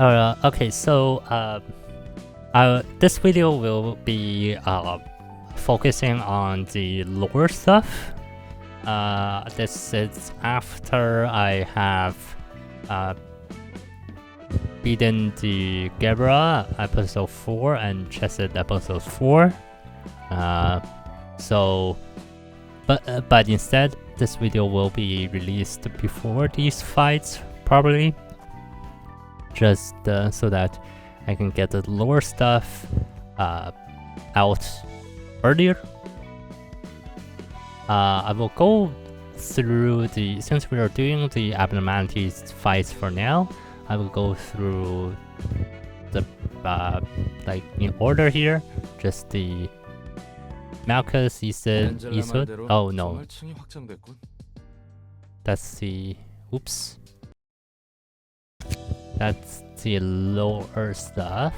Okay, so this video will be focusing on the lore stuff. This is after I have beaten the Gebra episode 4 and Chesed episode 4. But instead, this video will be released before these fights, probably. Just so that I can get the lore stuff out earlier. I will go through since we are doing the abnormalities fights for now, I will go through the like in order here. Just the Malchus, Isud. Oh no, that's the oops. That's the lower stuff.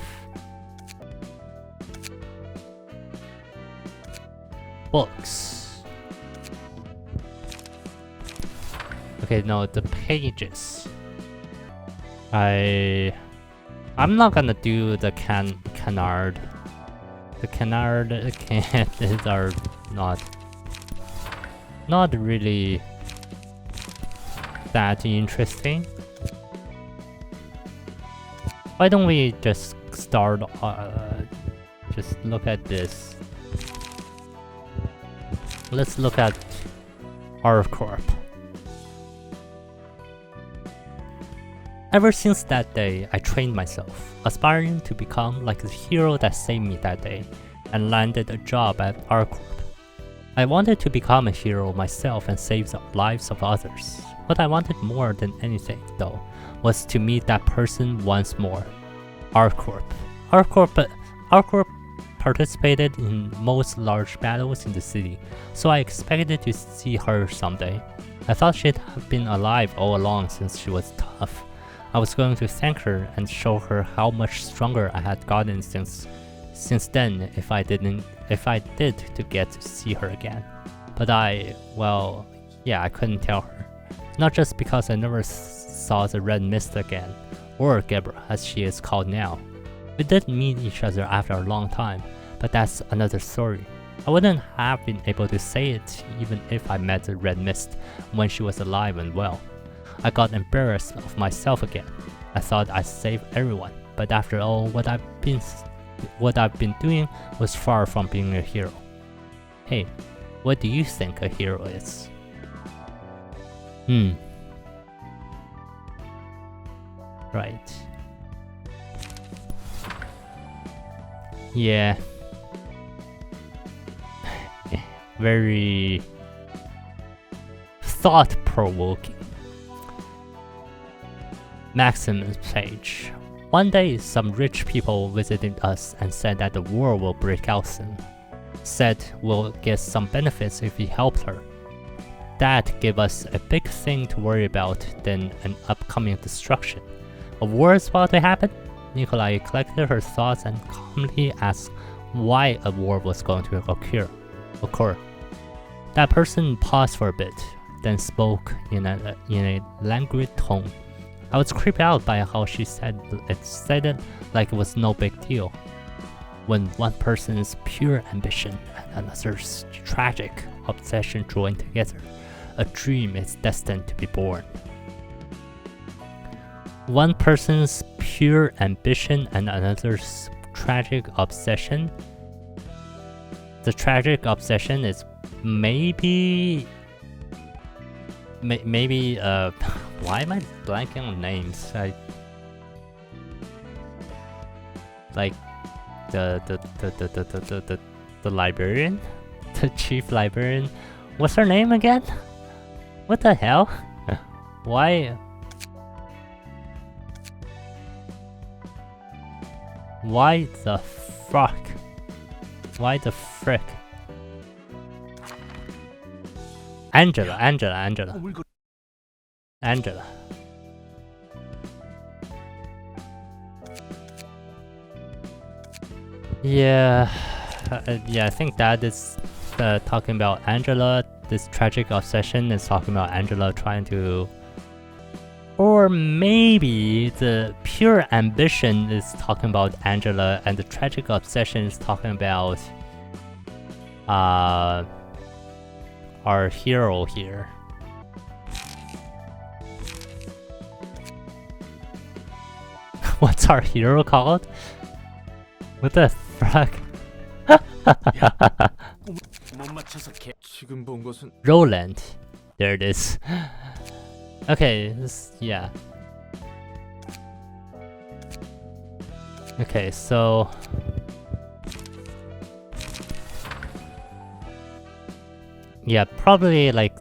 Books. Okay, no, the pages. I'm not gonna do the canard. The canard are not really that interesting. Why don't we just start, just look at this. Let's look at R-Corp. Ever since that day, I trained myself, aspiring to become like the hero that saved me that day, and landed a job at R-Corp. I wanted to become a hero myself and save the lives of others. What I wanted more than anything, though, was to meet that person once more. R-Corp. R-Corp participated in most large battles in the city, so I expected to see her someday. I thought she'd have been alive all along since she was tough. I was going to thank her and show her how much stronger I had gotten since then if I did to get to see her again. But I couldn't tell her. Not just because I never saw the red mist again, or Gebra as she is called now. We did meet each other after a long time, but that's another story. I wouldn't have been able to say it even if I met the red mist when she was alive and well. I got embarrassed of myself again. I thought I saved everyone, but after all, what I've been doing was far from being a hero. Hey, what do you think a hero is? Right. Yeah. Very thought-provoking. Maximus page. One day, some rich people visited us and said that the war will break out soon. Said we'll get some benefits if we helped her. That gave us a big thing to worry about than an upcoming destruction. A war is about to happen? Nikolai collected her thoughts and calmly asked why a war was going to occur. That person paused for a bit, then spoke in a languid tone. I was creeped out by how she said it like it was no big deal. When one person's pure ambition and another's tragic obsession join together, a dream is destined to be born. One person's pure ambition and another's tragic obsession. The tragic obsession is maybe why am I blanking on names? Like the librarian, the chief librarian. What's her name again? What the hell? Why the fuck? Why the frick? Angela. Yeah, I think that is talking about Angela. This tragic obsession is talking about Angela trying to, or maybe the pure ambition is talking about Angela, and the tragic obsession is talking about our hero here. What's our hero called? What the fuck? Roland. There it is. Okay, yeah. Okay, so yeah, probably like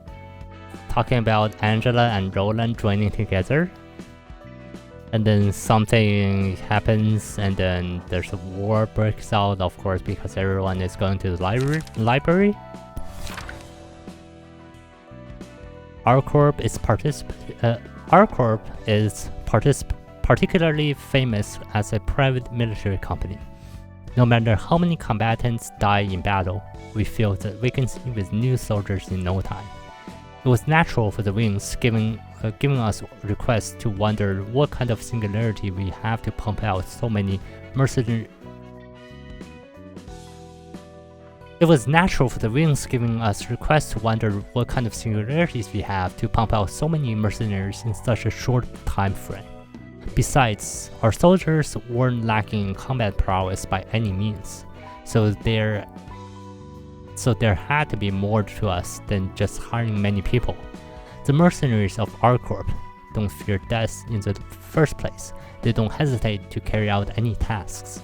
talking about Angela and Roland joining together, and then something happens, and then there's a war breaks out, of course, because everyone is going to the library. R-Corp is particularly famous as a private military company. No matter how many combatants die in battle, we fill the vacancy with new soldiers in no time. It was natural for the Wings giving us requests to wonder what kind of singularity we have to pump out so many mercenaries. It was natural for the Wings giving us requests to wonder what kind of singularities we have to pump out so many mercenaries in such a short time frame. Besides, our soldiers weren't lacking in combat prowess by any means, so there had to be more to us than just hiring many people. The mercenaries of R-Corp don't fear death in the first place. They don't hesitate to carry out any tasks.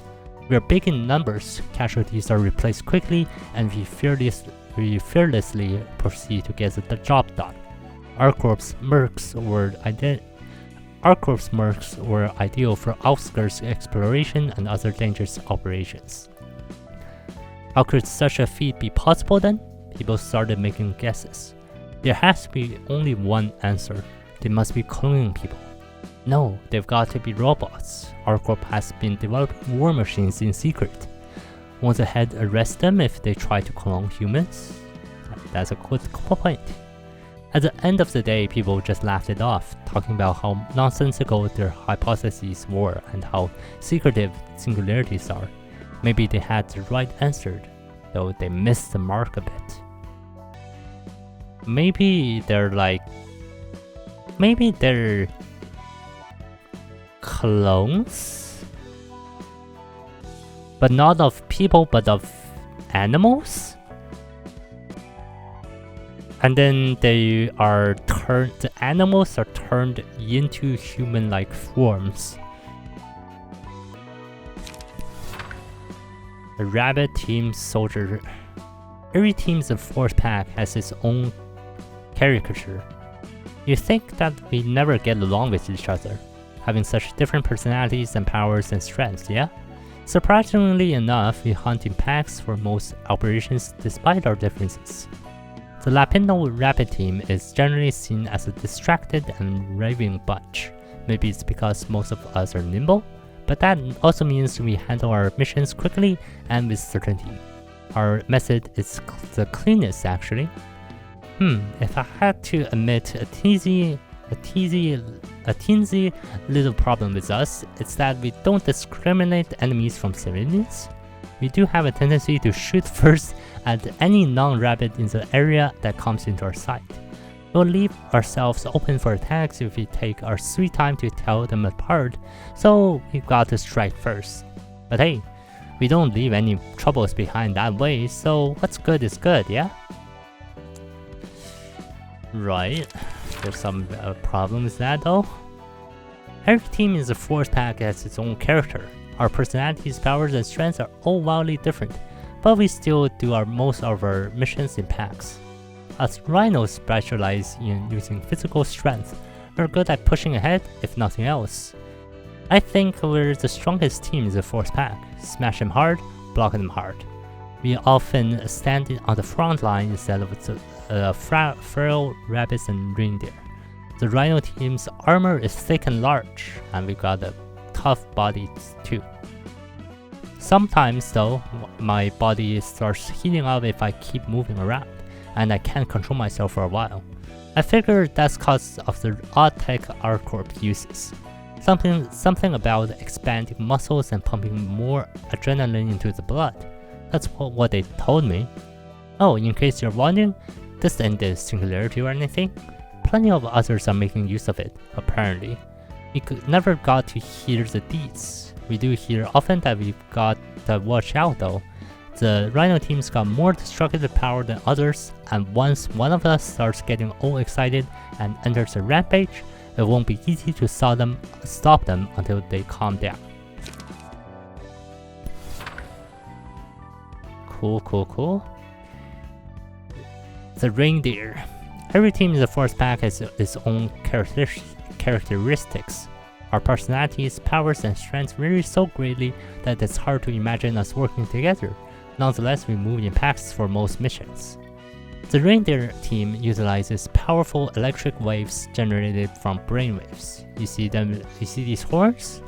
We are big in numbers, casualties are replaced quickly, and we fearlessly proceed to get the job done. R-Corp's mercs were ideal for outskirts exploration and other dangerous operations. How could such a feat be possible then? People started making guesses. There has to be only one answer. They must be cloning people. No, they've got to be robots. R-Corp has been developing war machines in secret. Won't the head arrest them if they try to clone humans? That's a good point. At the end of the day, people just laughed it off, talking about how nonsensical their hypotheses were and how secretive singularities are. Maybe they had the right answer, though they missed the mark a bit. Maybe they're clones? But not of people, but of animals? And then the animals are turned into human-like forms. A rabbit team soldier. Every team in the force pack has its own caricature. You think that we never get along with each other, having such different personalities and powers and strengths, yeah? Surprisingly enough, we hunt in packs for most operations despite our differences. The Lapino rabbit team is generally seen as a distracted and raving bunch. Maybe it's because most of us are nimble, but that also means we handle our missions quickly and with certainty. Our method is the cleanest, actually. If I had to admit a teensy little problem with us, it's that we don't discriminate enemies from civilians. We do have a tendency to shoot first at any non-rabbit in the area that comes into our sight. We'll leave ourselves open for attacks if we take our sweet time to tell them apart, so we've got to strike first. But hey, we don't leave any troubles behind that way, so what's good is good, yeah? Right, there's some problem with that though. Every team in the force pack has its own character. Our personalities, powers, and strengths are all wildly different, but we still do most of our missions in packs. Us rhinos specialize in using physical strength. We're good at pushing ahead, if nothing else. I think we're the strongest team in the force pack. Smash them hard, block them hard. We often stand on the front line instead of the frail rabbits and reindeer. The rhino team's armor is thick and large, and we got a tough body too. Sometimes though, my body starts heating up if I keep moving around, and I can't control myself for a while. I figure that's cause of the odd tech R-Corp uses. Something about expanding muscles and pumping more adrenaline into the blood. That's what they told me. Oh, in case you're wondering, this isn't the singularity or anything. Plenty of others are making use of it, apparently. We never got to hear the deeds. We do hear often that we've got to watch out though. The Rhino team's got more destructive power than others, and once one of us starts getting all excited and enters a rampage, it won't be easy to stop them until they calm down. Cool. The reindeer. Every team in the force pack has its own characteristics. Our personalities, powers, and strengths vary so greatly that it's hard to imagine us working together. Nonetheless, we move in packs for most missions. The reindeer team utilizes powerful electric waves generated from brainwaves. You see these horns?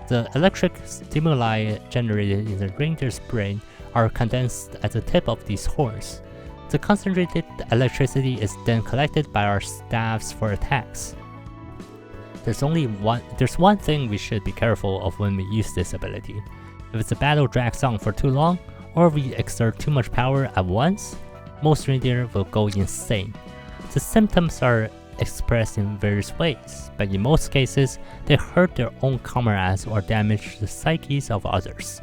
The electric stimuli generated in the reindeer's brain are condensed at the tip of these horns. The concentrated electricity is then collected by our staffs for attacks. There's one thing we should be careful of when we use this ability. If the battle drags on for too long, or we exert too much power at once, most reindeer will go insane. The symptoms are expressed in various ways, but in most cases, they hurt their own comrades or damage the psyches of others.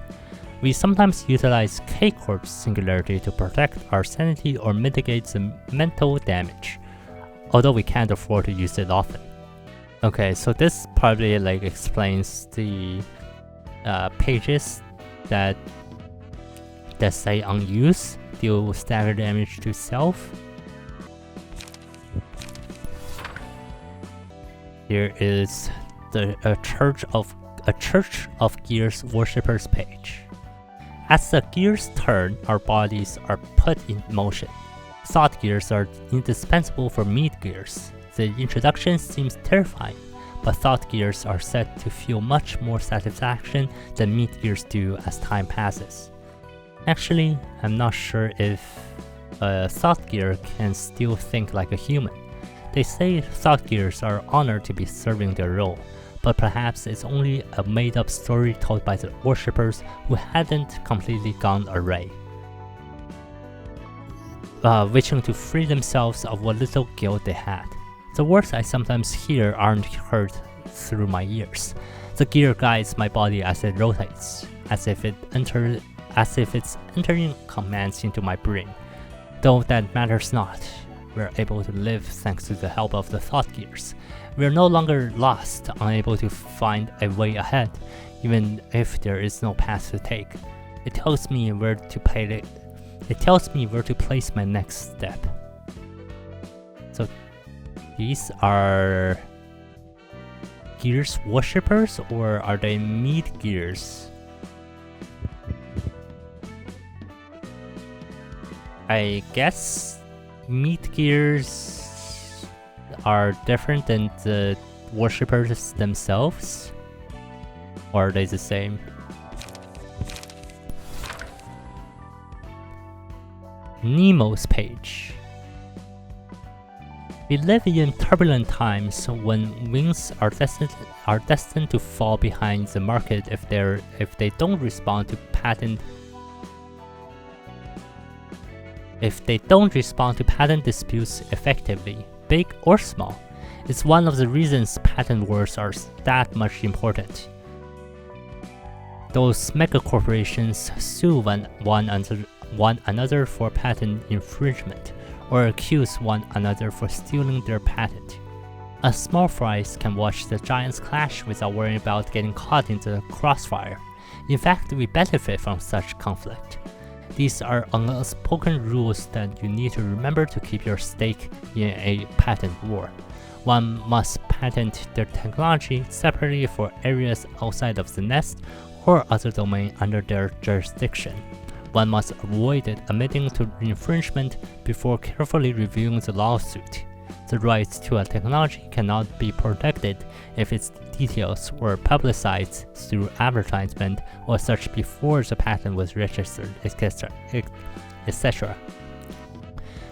We sometimes utilize K-Corp's singularity to protect our sanity or mitigate the mental damage, although we can't afford to use it often. Okay, so this probably explains the pages that say unused deal stagger damage to self. Here is a Church of Gears worshippers page. As the gears turn, our bodies are put in motion. Thought gears are indispensable for meat gears. The introduction seems terrifying, but thought gears are said to feel much more satisfaction than meat gears do as time passes. Actually, I'm not sure if a thought gear can still think like a human. They say thought gears are honored to be serving their role, but perhaps it's only a made-up story told by the worshippers who hadn't completely gone array, wishing to free themselves of what little guilt they had. The words I sometimes hear aren't heard through my ears. The gear guides my body as it rotates, as if it's entering commands into my brain. Though that matters not. We're able to live thanks to the help of the thought gears. We're no longer lost, unable to find a way ahead, even if there is no path to take. It tells me where to place my next step. So these are Gears worshippers, or are they meat gears? I guess meat gears are different than the worshippers themselves, or are they the same? Nemo's page. We live in turbulent times when wings are destined to fall behind the market if they don't respond to patent disputes effectively, big or small. It's one of the reasons patent wars are that much important. Those megacorporations sue one another for patent infringement, or accuse one another for stealing their patent. Us small fries can watch the giants clash without worrying about getting caught in the crossfire. In fact, we benefit from such conflict. These are unspoken rules that you need to remember to keep your stake in a patent war. One must patent their technology separately for areas outside of the nest or other domain under their jurisdiction. One must avoid admitting to infringement before carefully reviewing the lawsuit. The rights to a technology cannot be protected if its details were publicized through advertisement or such before the patent was registered, etc.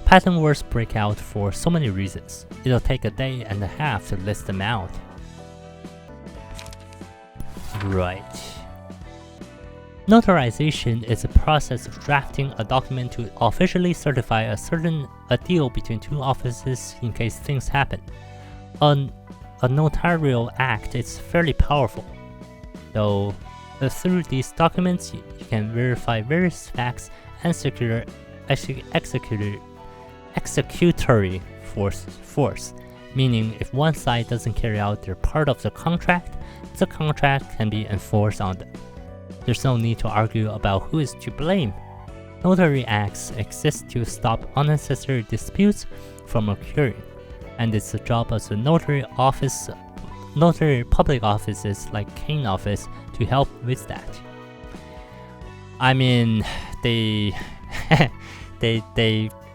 Patent wars break out for so many reasons. It'll take a day and a half to list them out. Right. Notarization is a process of drafting a document to officially certify a deal between two offices in case things happen. A notarial act is fairly powerful, though through these documents you can verify various facts and secure executory force, meaning if one side doesn't carry out their part of the contract can be enforced on them. There's no need to argue about who is to blame. Notary acts exist to stop unnecessary disputes from occurring, and it's the job of the notary public offices like Kane office to help with that. I mean, they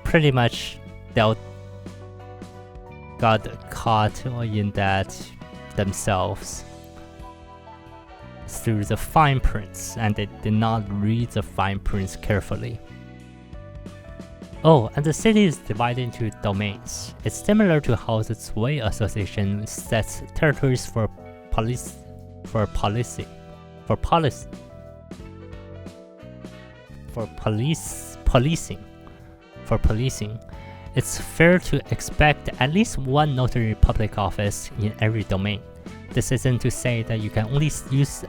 pretty much got caught in that themselves through the fine prints, and they did not read the fine prints carefully. Oh, and the city is divided into domains. It's similar to how the Sway Association sets territories for policing. It's fair to expect at least one notary public office in every domain. This isn't to say that you can only use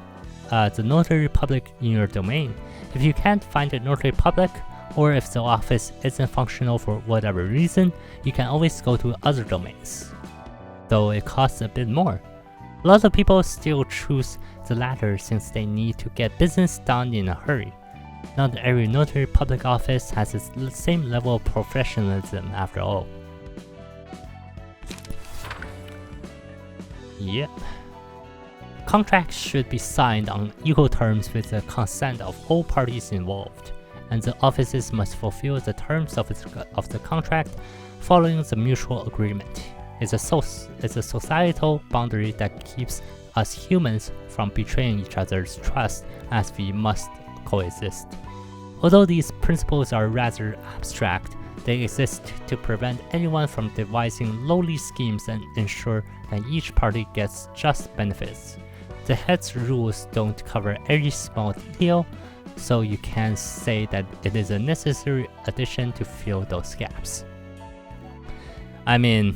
the notary public in your domain. If you can't find a notary public, or if the office isn't functional for whatever reason, you can always go to other domains, though it costs a bit more. A lot of people still choose the latter since they need to get business done in a hurry. Not every notary public office has the same level of professionalism after all. Yep. Contracts should be signed on equal terms with the consent of all parties involved, and the offices must fulfill the terms of the contract following the mutual agreement. It's a societal boundary that keeps us humans from betraying each other's trust as we must coexist. Although these principles are rather abstract, they exist to prevent anyone from devising lowly schemes and ensure that each party gets just benefits. The head's rules don't cover every small detail, so you can say that it is a necessary addition to fill those gaps. I mean,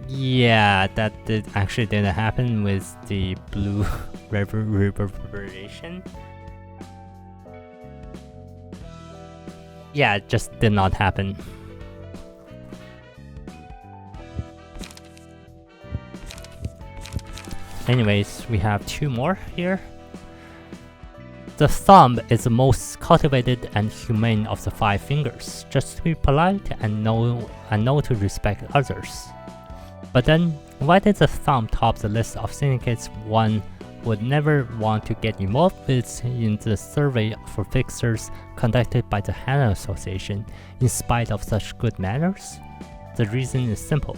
yeah, that actually didn't happen with the blue reverberation. Yeah, it just did not happen. Anyways, we have two more here. The thumb is the most cultivated and humane of the 5 fingers, just to be polite and know to respect others. But then, why did the thumb top the list of syndicates one would never want to get involved with in the survey for fixers conducted by the Hana Association, in spite of such good manners? The reason is simple.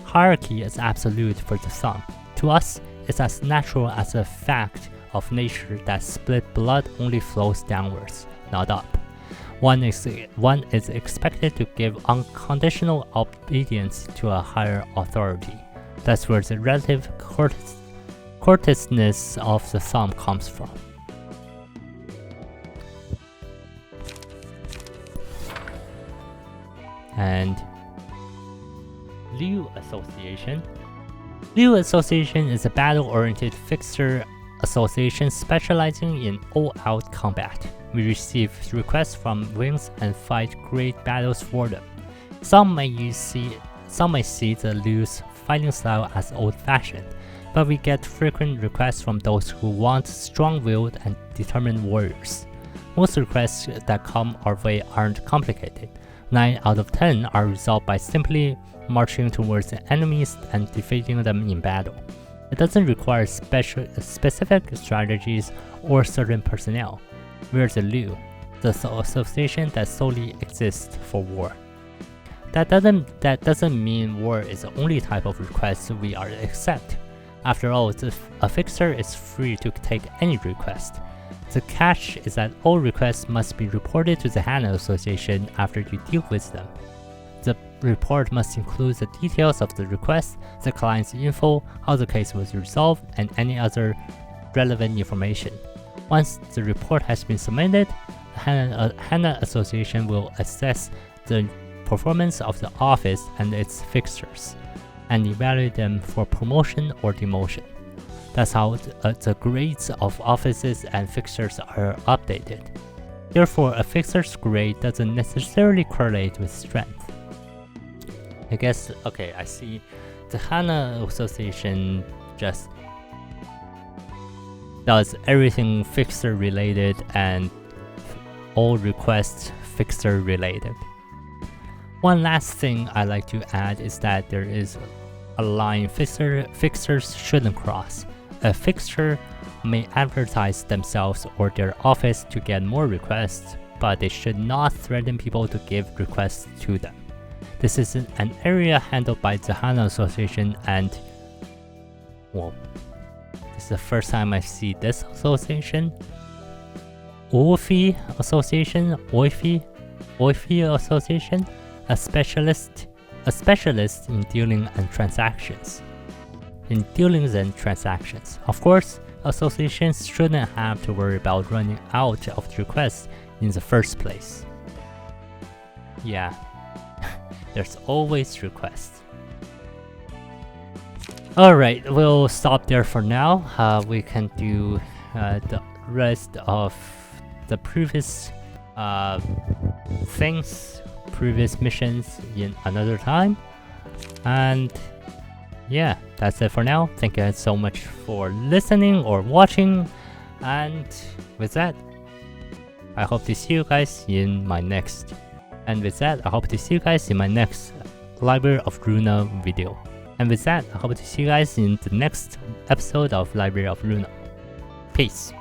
Hierarchy is absolute for the thumb. To us, it's as natural as a fact of nature that split blood only flows downwards, not up. One is expected to give unconditional obedience to a higher authority. That's where the relative courteousness of the thumb comes from. And Liu Association. Liu Association is a battle-oriented fixer association specializing in all-out combat. We receive requests from wings and fight great battles for them. Some may see the Liu's fighting style as old-fashioned, but we get frequent requests from those who want strong-willed and determined warriors. Most requests that come our way aren't complicated. 9 out of 10 are resolved by simply marching towards the enemies and defeating them in battle. It doesn't require specific strategies or certain personnel. We're the Liu, the association that solely exists for war. That doesn't mean war is the only type of request we are accept. After all, a fixer is free to take any request. The catch is that all requests must be reported to the Hana Association after you deal with them. The report must include the details of the request, the client's info, how the case was resolved, and any other relevant information. Once the report has been submitted, the HANA Association will assess the performance of the office and its fixtures and evaluate them for promotion or demotion. That's how the grades of offices and fixtures are updated. Therefore, a fixture's grade doesn't necessarily correlate with strength. I guess, okay, I see the HANA Association just does everything fixture related and all requests fixture related. One last thing I like to add is that there is a line fixtures shouldn't cross. A fixture may advertise themselves or their office to get more requests, but they should not threaten people to give requests to them. This is an area handled by the HANA Association, and well, this is the first time I see this association. OIFI Association, OIFI Association, a specialist in dealings and transactions. Of course, associations shouldn't have to worry about running out of requests in the first place. Yeah, there's always requests. Alright, we'll stop there for now. We can do the rest of the previous previous missions in another time. And yeah, that's it for now. Thank you guys so much for listening or watching. And with that, I hope to see you guys in my next. Library of Ruina video. And with that, I hope to see you guys in the next episode of Library of Ruina. Peace.